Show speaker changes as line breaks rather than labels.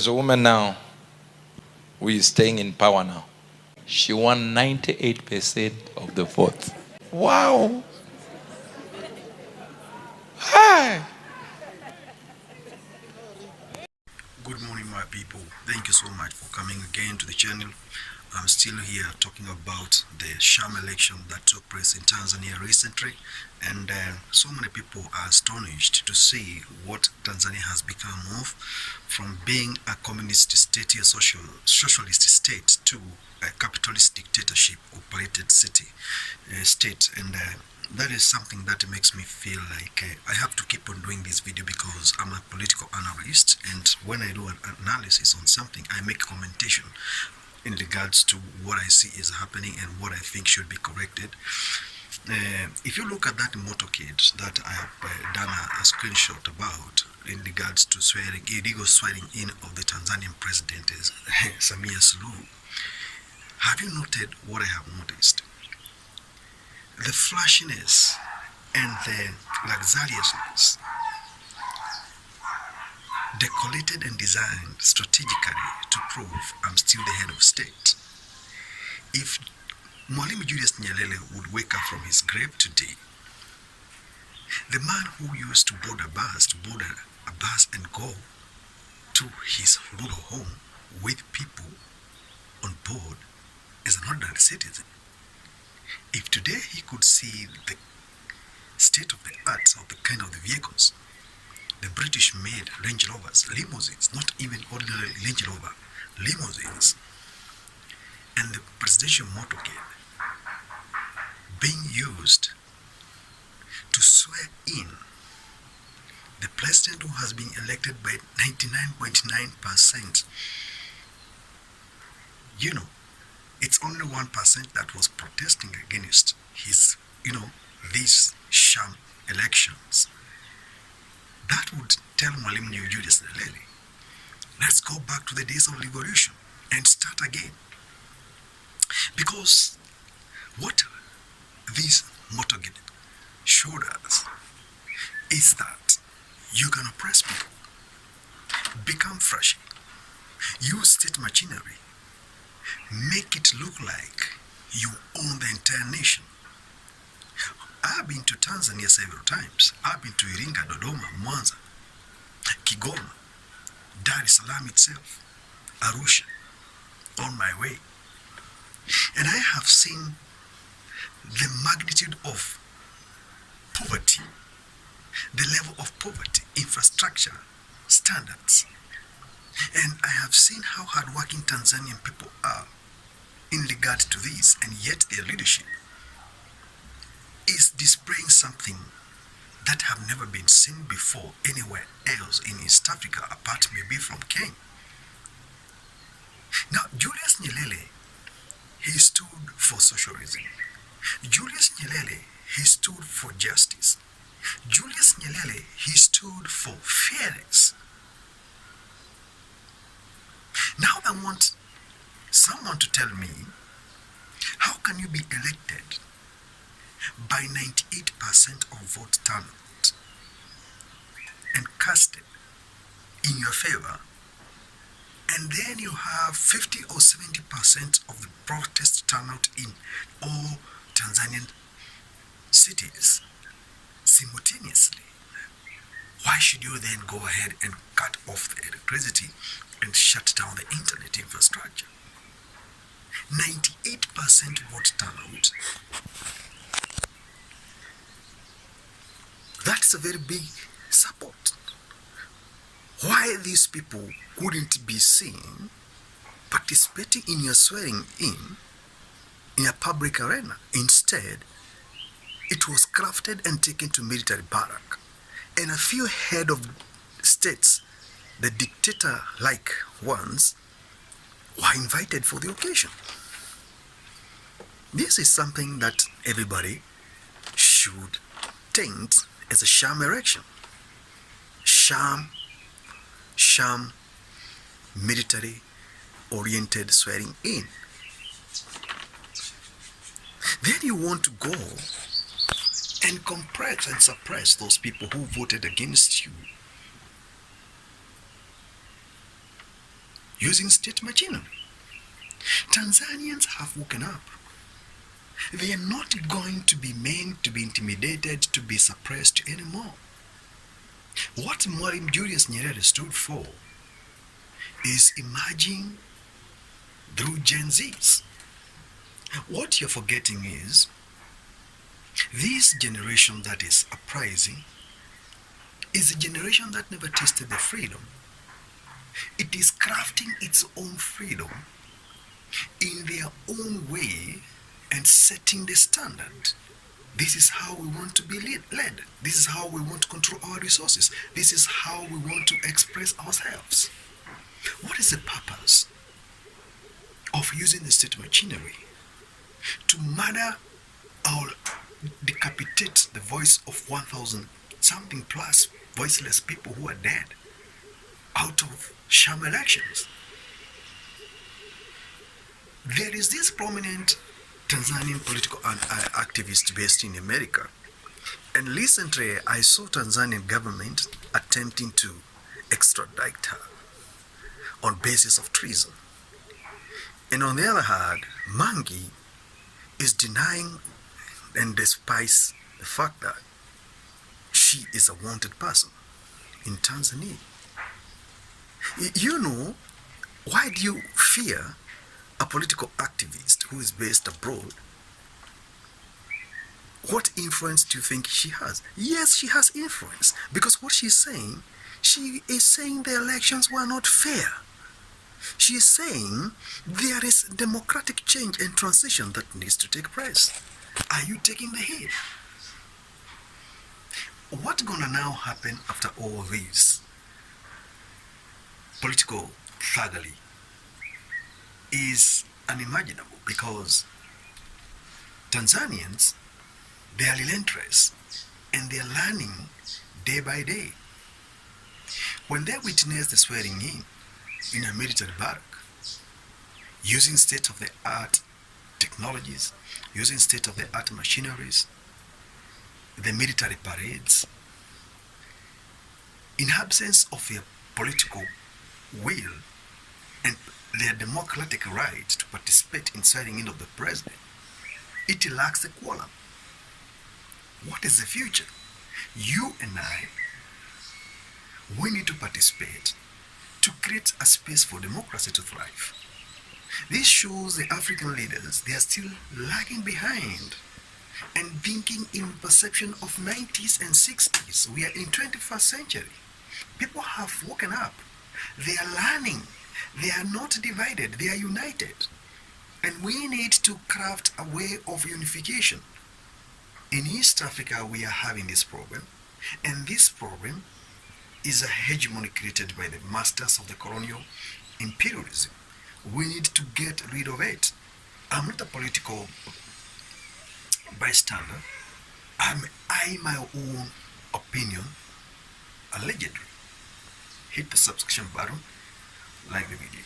There's a woman now who is staying in power now. She won 98% of the votes. Wow. Hi.
Good morning, my people. Thank you so much for coming again to the channel. I'm still here talking about the sham election that took place in Tanzania recently, and so many people are astonished to see what Tanzania has become of, from being a communist state, a socialist state, to a capitalist dictatorship operated state, and that is something that makes me feel like I have to keep on doing this video, because I'm a political analyst, and when I do an analysis on something, I make commentation in regards to what I see is happening and what I think should be corrected. If you look at that motorcade that I have done a screenshot about in regards to illegal swearing in of the Tanzanian president is Samia Suluhu, have you noted what I have noticed? The flashiness and the luxuriousness, decorated and designed strategically to prove I'm still the head of state. If Mwalimu Julius Nyerere would wake up from his grave today, the man who used to board a bus and go to his little home with people on board as an ordinary citizen, if today he could see the state of the art of the kind of the vehicles, the British made Range Rovers, limousines, not even ordinary Range Rover, limousines, and the presidential motorcade being used to swear in the president who has been elected by 99.9%. You know, it's only 1% that was protesting against his, these sham elections. That would tell Mwalimu Julius Nyerere, let's go back to the days of revolution and start again. Because what this motorcade showed us is that you can oppress people, become fresh, use state machinery, make it look like you own the entire nation. I've been to Tanzania several times. I've been to Iringa, Dodoma, Mwanza, Kigoma, Dar es Salaam itself, Arusha, on my way. And I have seen the magnitude of poverty, the level of poverty, infrastructure, standards. And I have seen how hardworking Tanzanian people are in regard to this, and yet their leadership is displaying something that have never been seen before anywhere else in East Africa, apart maybe from Kenya. Now, Julius Nyerere, he stood for socialism. Julius Nyerere, he stood for justice. Julius Nyerere, he stood for fairness. Now I want someone to tell me, how can you be elected by 98% of vote turnout and casted in your favor, and then you have 50 or 70% of the protest turnout in all Tanzanian cities simultaneously? Why should you then go ahead and cut off the electricity and shut down the internet infrastructure? 98% vote turnout. That's a very big support. Why these people couldn't be seen participating in your swearing in a public arena? Instead, it was crafted and taken to military barrack, and a few head of states, the dictator-like ones, were invited for the occasion. This is something that everybody should taint as a sham election. Sham military-oriented swearing in. Then you want to go and compress and suppress those people who voted against you. using state machinery. Tanzanians have woken up. They are not going to be meant to be intimidated, to be suppressed anymore. What Mwalimu Julius Nyerere stood for is emerging through Gen Zs. What you're forgetting is this generation that is uprising is a generation that never tasted the freedom. It is crafting its own freedom in their own way and setting the standard. This is how we want to be led. This is how we want to control our resources. This is how we want to express ourselves. What is the purpose of using the state machinery to murder or decapitate the voice of 1,000 something plus voiceless people who are dead out of sham elections? There is this prominent Tanzanian political activist based in America, and recently I saw Tanzanian government attempting to extradite her on basis of treason. And on the other hand, Mangi is denying and despises the fact that she is a wanted person in Tanzania. You know, why do you fear a political activist who is based abroad? What influence do you think she has? Yes, she has influence, because what she is saying the elections were not fair. She is saying there is democratic change and transition that needs to take place. Are you taking the hit? What's gonna now happen after all this political thuggery is unimaginable, because Tanzanians, they are relentless and they are learning day by day. When they witness the swearing in a military barrack, using state-of-the-art technologies, using state-of-the-art machineries, the military parades, in absence of a political will and their democratic right to participate in swearing in of the president, it lacks the quorum. What is the future? You and I, we need to participate to create a space for democracy to thrive. This shows the African leaders, they are still lagging behind and thinking in perception of 90s and 60s. We are in 21st century. People have woken up. They are learning. They are not divided. They are united. And we need to craft a way of unification. In East Africa, we are having this problem. And this problem is a hegemony created by the masters of the colonial imperialism. We need to get rid of it. I'm not a political bystander. I my own opinion, allegedly. Hit the subscription button, like the video.